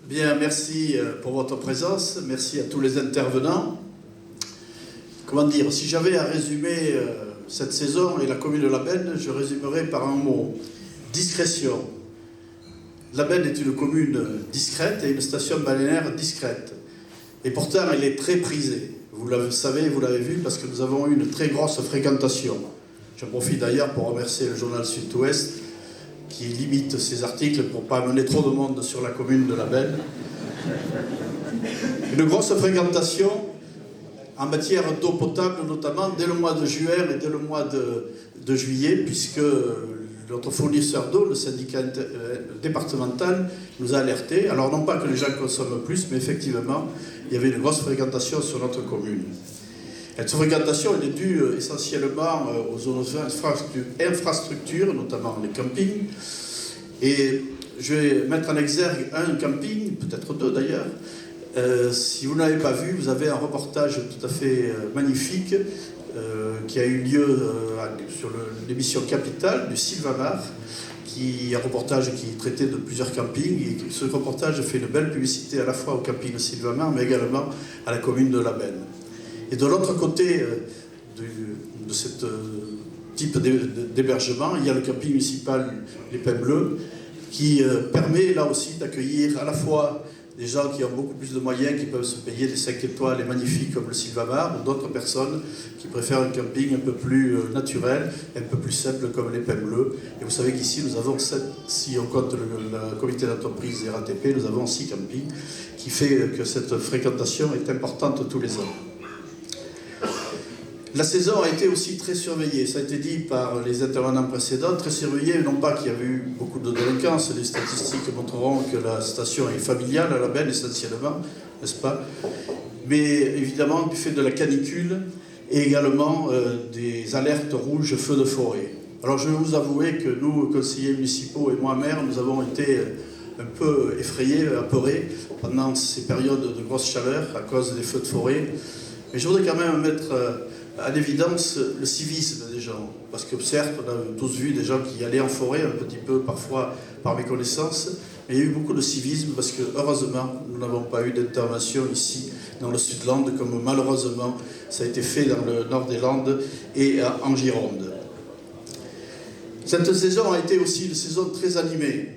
Bien, merci pour votre présence, merci à tous les intervenants. Comment dire, si j'avais à résumer cette saison et la commune de La Benne, je résumerais par un mot, discrétion. La Benne est une commune discrète et une station balnéaire discrète. Et pourtant, elle est très prisée. Vous le savez, vous l'avez vu, parce que nous avons eu une très grosse fréquentation. J'en profite d'ailleurs pour remercier le journal Sud-Ouest qui limite ses articles pour ne pas amener trop de monde sur la commune de La Benne. Une grosse fréquentation en matière d'eau potable, notamment dès le mois de juin et dès le mois de juillet, puisque notre fournisseur d'eau, le syndicat départemental, nous a alertés. Alors non pas que les gens consomment plus, mais effectivement, il y avait une grosse fréquentation sur notre commune. Cette fréquentation elle est due essentiellement aux infrastructures, notamment les campings. Et je vais mettre en exergue un camping, peut-être deux d'ailleurs. Si vous n'avez pas vu, vous avez un reportage tout à fait magnifique qui a eu lieu sur l'émission Capitale du Sylvamar, un reportage qui traitait de plusieurs campings. Et ce reportage fait une belle publicité à la fois au camping de Sylvamar, mais également à la commune de La Benne. Et de l'autre côté de ce type d'hébergement, il y a le camping municipal Les Pins Bleus, qui permet là aussi d'accueillir à la fois des gens qui ont beaucoup plus de moyens, qui peuvent se payer des 5 étoiles et magnifiques comme le Sylvamar, ou d'autres personnes qui préfèrent un camping un peu plus naturel, un peu plus simple comme les Pins Bleus. Et vous savez qu'ici, nous avons, si on compte le comité d'entreprise et RATP, nous avons 6 campings, qui fait que cette fréquentation est importante tous les ans. La saison a été aussi très surveillée, ça a été dit par les intervenants précédents, très surveillée, non pas qu'il y avait eu beaucoup de délinquance, les statistiques montreront que la station est familiale à La Benne essentiellement, n'est-ce pas? Mais évidemment, du fait de la canicule et également des alertes rouges feux de forêt. Alors je vais vous avouer que nous, conseillers municipaux et moi-même, nous avons été un peu effrayés, apeurés pendant ces périodes de grosse chaleur à cause des feux de forêt. Mais je voudrais quand même mettre à l'évidence le civisme des gens. Parce que certes, on a tous vu des gens qui allaient en forêt, un petit peu parfois par méconnaissance, mais il y a eu beaucoup de civisme parce que heureusement, nous n'avons pas eu d'intervention ici dans le Sud-Landes, comme malheureusement ça a été fait dans le nord des Landes et en Gironde. Cette saison a été aussi une saison très animée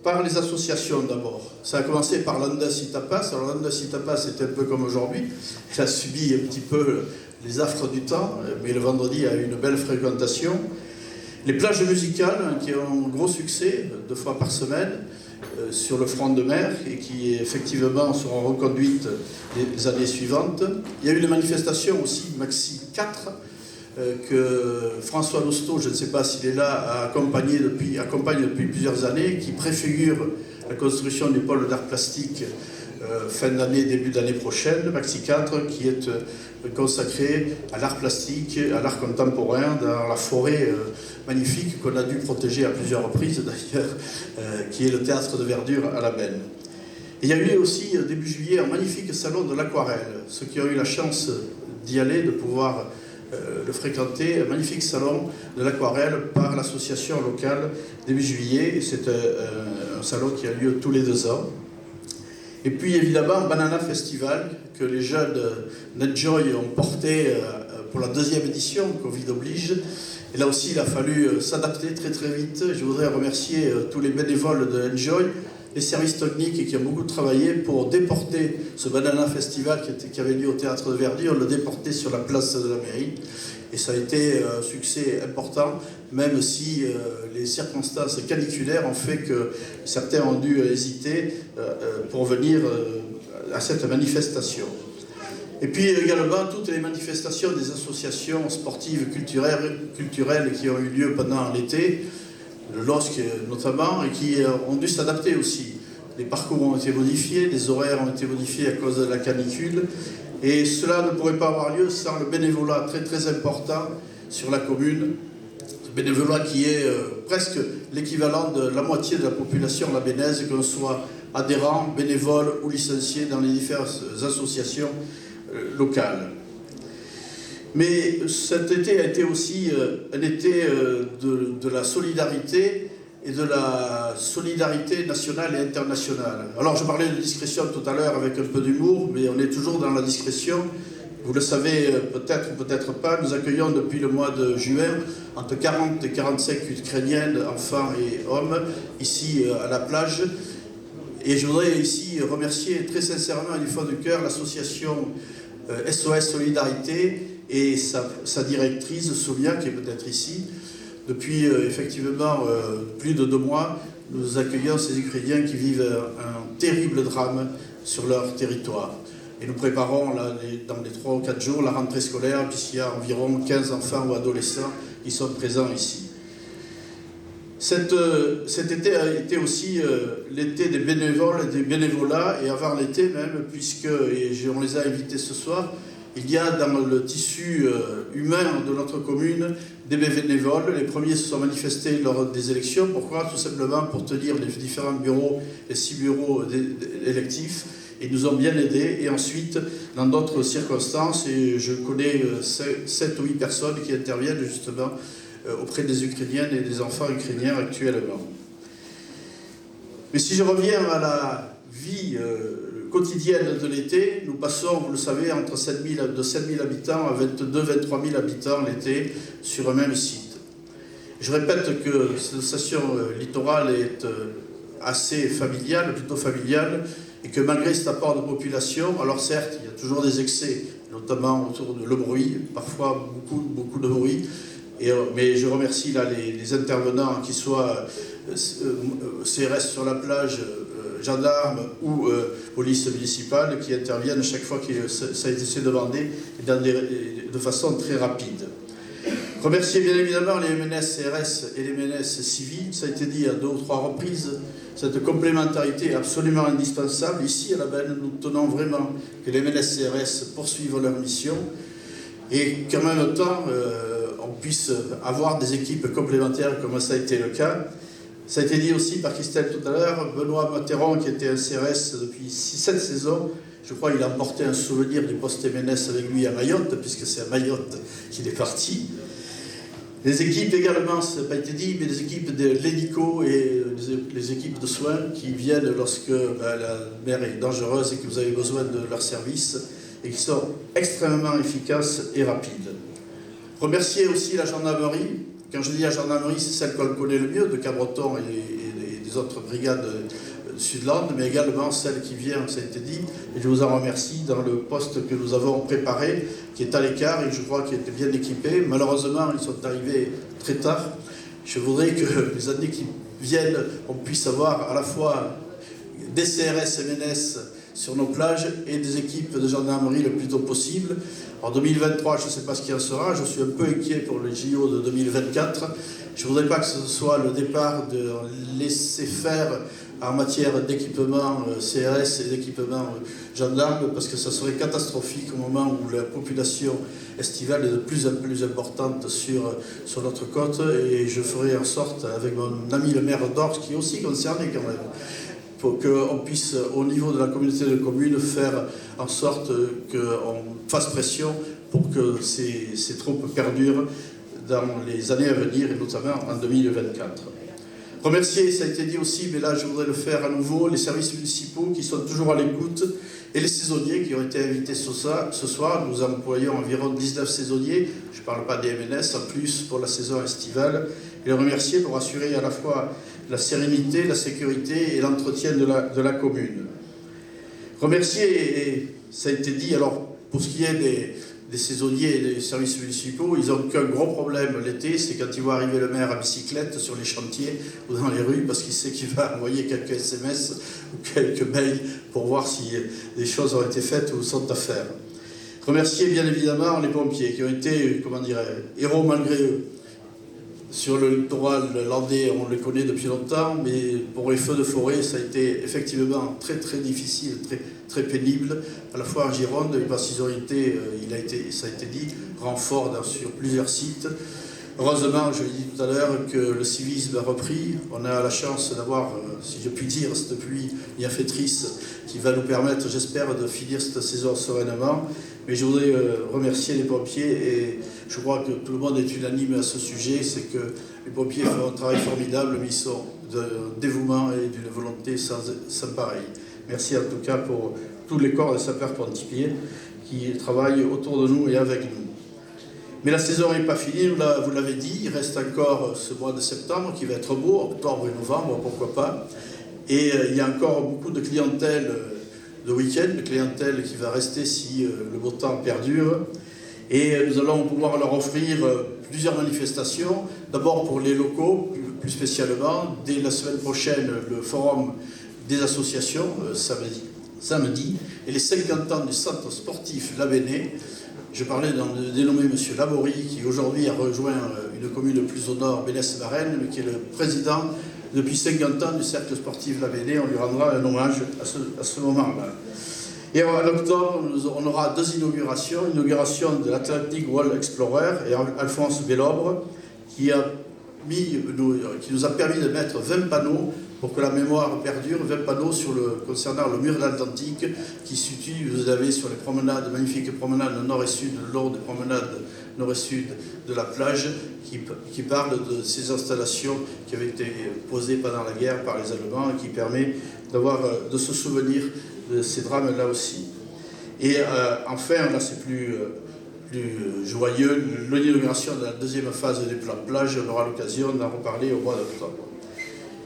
par les associations d'abord. Ça a commencé par l'Andes Itapas. Alors l'Andes Itapas c'était un peu comme aujourd'hui. Ça a subi un petit peu les affres du temps, mais le vendredi a eu une belle fréquentation. Les plages musicales qui ont un gros succès 2 fois par semaine sur le front de mer et qui effectivement seront reconduites les années suivantes. Il y a eu les manifestations aussi Maxi 4 que François Lousteau, je ne sais pas s'il est là, accompagne depuis plusieurs années, qui préfigure la construction du pôle d'art plastique fin d'année, début d'année prochaine, Maxi 4, qui est consacré à l'art plastique, à l'art contemporain, dans la forêt magnifique qu'on a dû protéger à plusieurs reprises d'ailleurs, qui est le théâtre de verdure à La Benne. Et il y a eu aussi, début juillet, un magnifique salon de l'aquarelle. Ceux qui ont eu la chance d'y aller, de pouvoir le fréquenter, un magnifique salon de l'aquarelle par l'association locale début juillet. C'est un salon qui a lieu tous les 2 ans. Et puis évidemment, Banana Festival, que les jeunes NetJoy ont porté pour la 2e édition, Covid oblige. Et là aussi, il a fallu s'adapter très très vite. Je voudrais remercier tous les bénévoles de NetJoy, les services techniques qui ont beaucoup travaillé pour déporter ce Banana Festival qui avait lieu au Théâtre de Verdure, le déporter sur la place de la mairie. Et ça a été un succès important, même si les circonstances caniculaires ont fait que certains ont dû hésiter pour venir à cette manifestation. Et puis également toutes les manifestations des associations sportives culturelles qui ont eu lieu pendant l'été, le LOSC notamment, et qui ont dû s'adapter aussi. Les parcours ont été modifiés, les horaires ont été modifiés à cause de la canicule, et cela ne pourrait pas avoir lieu sans le bénévolat très très important sur la commune, ce bénévolat qui est presque l'équivalent de la moitié de la population labennaise, qu'on soit adhérent, bénévole ou licencié dans les différentes associations locales. Mais cet été a été aussi un été de la solidarité et de la solidarité nationale et internationale. Alors je parlais de discrétion tout à l'heure avec un peu d'humour, mais on est toujours dans la discrétion. Vous le savez peut-être ou peut-être pas, nous accueillons depuis le mois de juin entre 40 et 45 Ukrainiennes, enfants et hommes, ici à la plage. Et je voudrais ici remercier très sincèrement et du fond du cœur l'association SOS Solidarité et sa directrice, Sonia, qui est peut-être ici. Depuis effectivement plus de 2 mois, nous accueillons ces Ukrainiens qui vivent un terrible drame sur leur territoire. Et nous préparons là, dans les 3 ou 4 jours la rentrée scolaire, puisqu'il y a environ 15 enfants ou adolescents qui sont présents ici. Cet été a été aussi l'été des bénévoles et des bénévolats, et avant l'été même, puisque, et on les a invités ce soir, il y a dans le tissu humain de notre commune des bénévoles. Les premiers se sont manifestés lors des élections. Pourquoi? Tout simplement pour tenir les différents bureaux, les 6 bureaux électifs. Ils nous ont bien aidés. Et ensuite, dans d'autres circonstances, et je connais 7 ou 8 personnes qui interviennent justement auprès des Ukrainiennes et des enfants ukrainiens actuellement. Mais si je reviens à la vie quotidienne de l'été, nous passons, vous le savez, entre 7 000 habitants à 22-23 000 habitants l'été sur un même site. Je répète que cette station littorale est assez familiale, plutôt familiale, et que malgré cet apport de population, alors certes, il y a toujours des excès, notamment autour de le bruit, parfois beaucoup de bruit, mais je remercie là les intervenants, qu'ils soient CRS sur la plage, gendarmes ou police municipale, qui interviennent chaque fois que ça a été demandé de façon très rapide. Remercier bien évidemment les MNS CRS et les MNS civils, ça a été dit à 2 ou 3 reprises. Cette complémentarité est absolument indispensable. Ici, à la Benne, nous tenons vraiment que les MNS CRS poursuivent leur mission et qu'en même temps, on puisse avoir des équipes complémentaires comme ça a été le cas. Ça a été dit aussi par Christelle tout à l'heure, Benoît Matteron, qui était un CRS depuis 6-7 saisons, je crois qu'il a emporté un souvenir du poste MNS avec lui à Mayotte, puisque c'est à Mayotte qu'il est parti. Les équipes également, ça n'a pas été dit, mais les équipes de l'hélico et les équipes de soins qui viennent lorsque la mer est dangereuse et que vous avez besoin de leur service et qui sont extrêmement efficaces et rapides. Remercier aussi la gendarmerie. Quand je dis la gendarmerie, c'est celle qu'on connaît le mieux, de Cabreton et des autres brigades du Sud-Land, mais également celle qui vient, ça a été dit, et je vous en remercie, dans le poste que nous avons préparé, qui est à l'écart et je crois qu'il était bien équipé. Malheureusement, ils sont arrivés très tard. Je voudrais que les années qui viennent, on puisse avoir à la fois des CRS MNS sur nos plages et des équipes de gendarmerie le plus tôt possible. En 2023, je ne sais pas ce qu'il en sera, je suis un peu inquiet pour les JO de 2024. Je ne voudrais pas que ce soit le départ de laisser faire en matière d'équipement CRS et d'équipement gendarme, parce que ça serait catastrophique au moment où la population estivale est de plus en plus importante sur notre côte, et je ferai en sorte, avec mon ami le maire d'Ors, qui est aussi concerné quand même, pour qu'on puisse, au niveau de la communauté de communes, faire en sorte qu'on fasse pression pour que ces troupes perdurent dans les années à venir, et notamment en 2024. Remercier, ça a été dit aussi, mais là je voudrais le faire à nouveau, les services municipaux qui sont toujours à l'écoute, et les saisonniers qui ont été invités ce soir. Nous employons environ 19 saisonniers, je ne parle pas des MNS, en plus pour la saison estivale, et les remercier pour assurer à la fois la sérénité, la sécurité et l'entretien de la commune. Remercier, et ça a été dit, alors pour ce qui est des saisonniers et des services municipaux, ils n'ont qu'un gros problème l'été, c'est quand ils voient arriver le maire à bicyclette sur les chantiers ou dans les rues, parce qu'il sait qu'il va envoyer quelques SMS ou quelques mails pour voir si des choses ont été faites ou sont à faire. Remercier bien évidemment les pompiers qui ont été, comment dirais, héros malgré eux. Sur le littoral landais, on les connaît depuis longtemps, mais pour les feux de forêt, ça a été effectivement très très difficile, très pénible, à la fois en Gironde, parce qu'ils ont été, ça a été dit, renfort sur plusieurs sites. Heureusement, je l'ai dit tout à l'heure, que le civisme a repris. On a la chance d'avoir, si je puis dire, cette pluie bienfaitrice qui va nous permettre, j'espère, de finir cette saison sereinement. Mais je voudrais remercier les pompiers, et je crois que tout le monde est unanime à ce sujet, c'est que Les pompiers font un travail formidable, mais ils sont d'un dévouement et d'une volonté sans pareil. Merci en tout cas pour tous les corps de sapeurs-pompiers qui travaillent autour de nous et avec nous. Mais la saison n'est pas finie, vous l'avez dit, il reste encore ce mois de septembre qui va être beau, octobre et novembre, pourquoi pas. Et il y a encore beaucoup de clientèle de week-end, de clientèle qui va rester si le beau temps perdure. Et nous allons pouvoir leur offrir plusieurs manifestations. D'abord pour les locaux, plus spécialement, dès la semaine prochaine, le forum des associations, samedi, et les 50 ans du centre sportif Labéné. Je parlais d'un dénommé M. Laborie, qui aujourd'hui a rejoint une commune plus au nord, Bénès-Varennes, mais qui est le président depuis 50 ans du cercle sportif Labéné. On lui rendra un hommage à ce moment-là. Et en octobre, on aura deux inaugurations. L'inauguration de l'Atlantic World Explorer et Alphonse Bellobre, qui nous a permis de mettre 20 panneaux pour que la mémoire perdure, 20 panneaux concernant le mur de l'Atlantique qui se situe, vous avez sur les promenades, magnifiques promenades nord et sud, le long des promenades nord et sud de la plage, qui parlent de ces installations qui avaient été posées pendant la guerre par les Allemands et qui permet de se souvenir de ces drames-là aussi. Et enfin, là c'est plus joyeux, l'inauguration de la deuxième phase des plans plage, on aura l'occasion d'en reparler au mois d'octobre.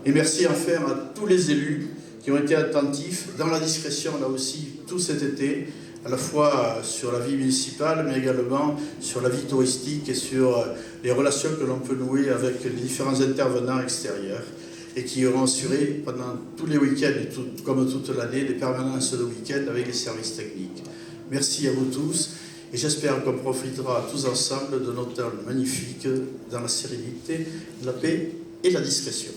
Et merci enfin à tous les élus qui ont été attentifs dans la discrétion, là aussi, tout cet été, à la fois sur la vie municipale, mais également sur la vie touristique et sur les relations que l'on peut nouer avec les différents intervenants extérieurs et qui auront assuré pendant tous les week-ends, comme toute l'année, des permanences de week-end avec les services techniques. Merci à vous tous et j'espère qu'on profitera tous ensemble de notre temps magnifique dans la sérénité, la paix et la discrétion.